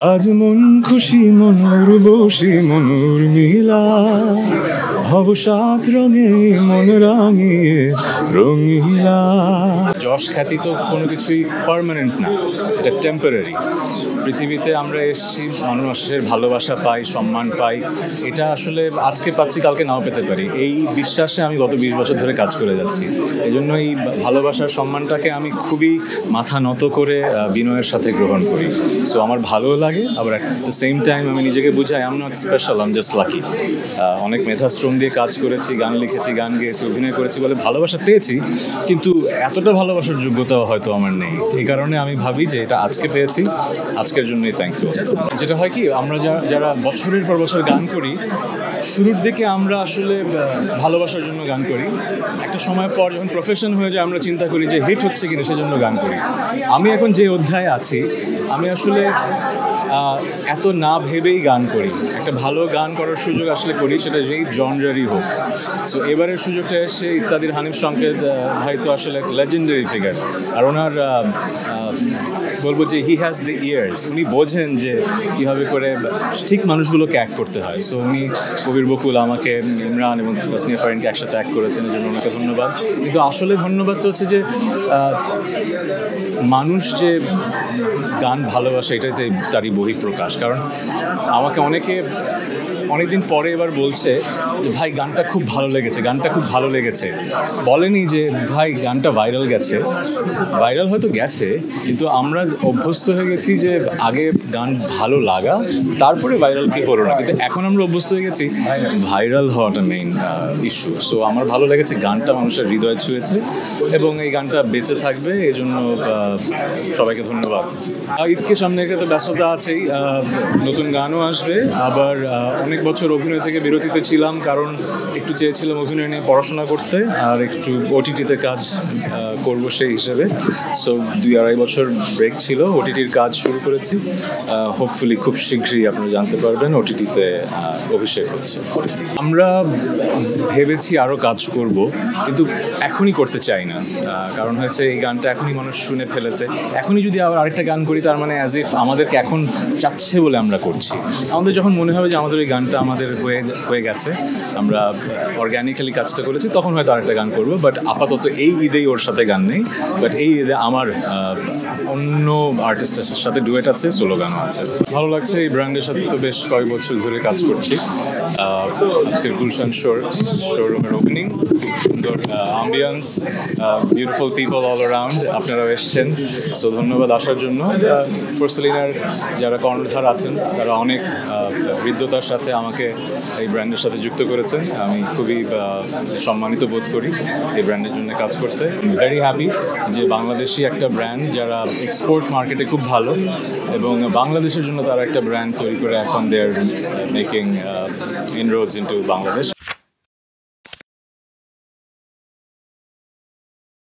আজ মন খুশি মনোর বসি মনোর মিলা হব সাত রঙে মন রাঙিয়ে রঙিলা। যশ খ্যাতি তো কোনো কিছুই পার্মানেন্ট না, এটা টেম্পোরারি। পৃথিবীতে আমরা এসেছি, মানুষের ভালোবাসা পাই, সম্মান পাই, এটা আসলে আজকে পাচ্ছি কালকে নাও পেতে পারি। এই বিশ্বাসে আমি গত 20 বছর ধরে কাজ করে যাচ্ছি। এই জন্য এই ভালোবাসার সম্মানটাকে আমি খুবই মাথা নত করে বিনয়ের সাথে গ্রহণ করি। সো আমার ভালো লাগে, আবার অ্যাট দ্য সেম টাইম আমি নিজেকে বুঝাই I am not special, I am just lucky. অনেক মেধাশ্রম দিয়ে কাজ করেছি, গান লিখেছি, গান গেয়েছি, অভিনয় করেছি বলে ভালোবাসা পেয়েছি, কিন্তু এতটা ভালোবাসার যোগ্যতাও হয়তো আমার নেই। এই কারণে আমি ভাবি যে এটা আজকে পেয়েছি, আজকের জন্যই থ্যাঙ্কফুল। যেটা হয় কি, আমরা যারা বছরের পর বছর গান করি, শুরুর দিকে আমরা আসলে ভালোবাসার জন্য গান করি। একটা সময় পর যখন প্রফেশন হয়ে যায় আমরা চিন্তা করি যে হিট হচ্ছে কিনা, সেজন্য গান করি। আমি এখন যে অধ্যায়ে আছি, আমি আসলে এত না ভেবেই গান করি। একটা ভালো গান করার সুযোগ আসলে করি, সেটা যেই জনরারই হোক। সো এবারের সুযোগটা এসে ইত্যাদির হানিফ সংকেত ভাই তো আসলে একটা লেজেন্ডারি ফিগার। আর ওনার বলবো যে হি হ্যাজ দ্য ইয়ার্স, উনি বোঝেন যে কীভাবে করে ঠিক মানুষগুলোকে অ্যাক্ট করতে হয়। সো উনি কবির বকুল, আমাকে, ইমরান এবং তাসনিয়া ফারিনকে একসাথে অ্যাক্ট করেছেন, এই জন্য ওনাকে ধন্যবাদ। কিন্তু আসলে ধন্যবাদটা হচ্ছে যে মানুষ যে গান ভালোবাসে, এটাই তারই বহিঃপ্রকাশ। কারণ আমাকে অনেকদিন পরে এবার বলছে যে ভাই গানটা খুব ভালো লেগেছে, গানটা খুব ভালো লেগেছে। বলেনি যে ভাই গানটা ভাইরাল গেছে। ভাইরাল হয়তো গেছে, কিন্তু আমরা অভ্যস্ত হয়ে গেছি যে আগে গান ভালো লাগা, তারপরে ভাইরাল কি হলো না। কিন্তু এখন আমরা অভ্যস্ত হয়ে গেছি ভাইরাল হওয়াটা মেইন ইস্যু। সো আমার ভালো লেগেছে, গানটা মানুষের হৃদয় ছুঁয়েছে এবং এই গানটা বেঁচে থাকবে। এই জন্য সবাইকে ধন্যবাদ। ঈদকে সামনে রেখে তো ব্যস্ততা আছেই, নতুন গানও আসবে। আবার অনেক বছর অভিনয় থেকে বিরতিতে ছিলাম, কারণ একটু চেয়েছিলাম অভিনয় নিয়ে পড়াশোনা করতে আর একটু ওটিটিতে কাজ করব সেই হিসেবে। সো 2-2.5 বছর ব্রেক ছিল, ওটিটির কাজ শুরু করেছি। হোপফুলি খুব শীঘ্রই আপনারা জানতে পারবেন ওটিটিতে অভিষেক হচ্ছে। আমরা ভেবেছি আরও কাজ করব, কিন্তু এখনই করতে চাই না। কারণ হচ্ছে এই গানটা এখনই মানুষ শুনে ফেলেছে। এখনই যদি আবার আরেকটা গান করি, তার মানে অ্যাজ ইফ আমাদেরকে এখন চাচ্ছে বলে আমরা করছি। আমাদের যখন মনে হবে যে আমাদের ওই গানটা আমাদের হয়ে গেছে, আমরা অর্গ্যানিক্যালি কাজটা করেছি, তখন হয়তো আরেকটা গান করবো। বাট আপাতত এই ঈদেই ওর সাথে গান নেই। বাট এই ঈদে আমার অন্য আর্টিস্টের সাথে ডুয়েট আছে, সোলো গানও আছে। ভালো লাগছে, এই ব্র্যান্ডের সাথে তো বেশ কয়েক বছর ধরে কাজ করছি। আজকের গুলশান শোরুমের ওপেনিং, সুন্দর ambience, beautiful people all around. আপনারাও এসছেন, সো ধন্যবাদ আসার জন্য। পোর্সেলিনার যারা কর্ণধার আছেন, তারা অনেক হৃদ্যতার সাথে আমাকে এই ব্র্যান্ডের সাথে যুক্ত করেছেন। আমি খুবই সম্মানিত বোধ করি এই ব্র্যান্ডের জন্য কাজ করতে। ভেরি হ্যাপি যে বাংলাদেশি একটা ব্র্যান্ড যারা এক্সপোর্ট মার্কেটে খুব ভালো, এবং বাংলাদেশের জন্য তারা একটা ব্র্যান্ড তৈরি করে এখন দে আর মেকিং ইনরোডস ইনটু বাংলাদেশ।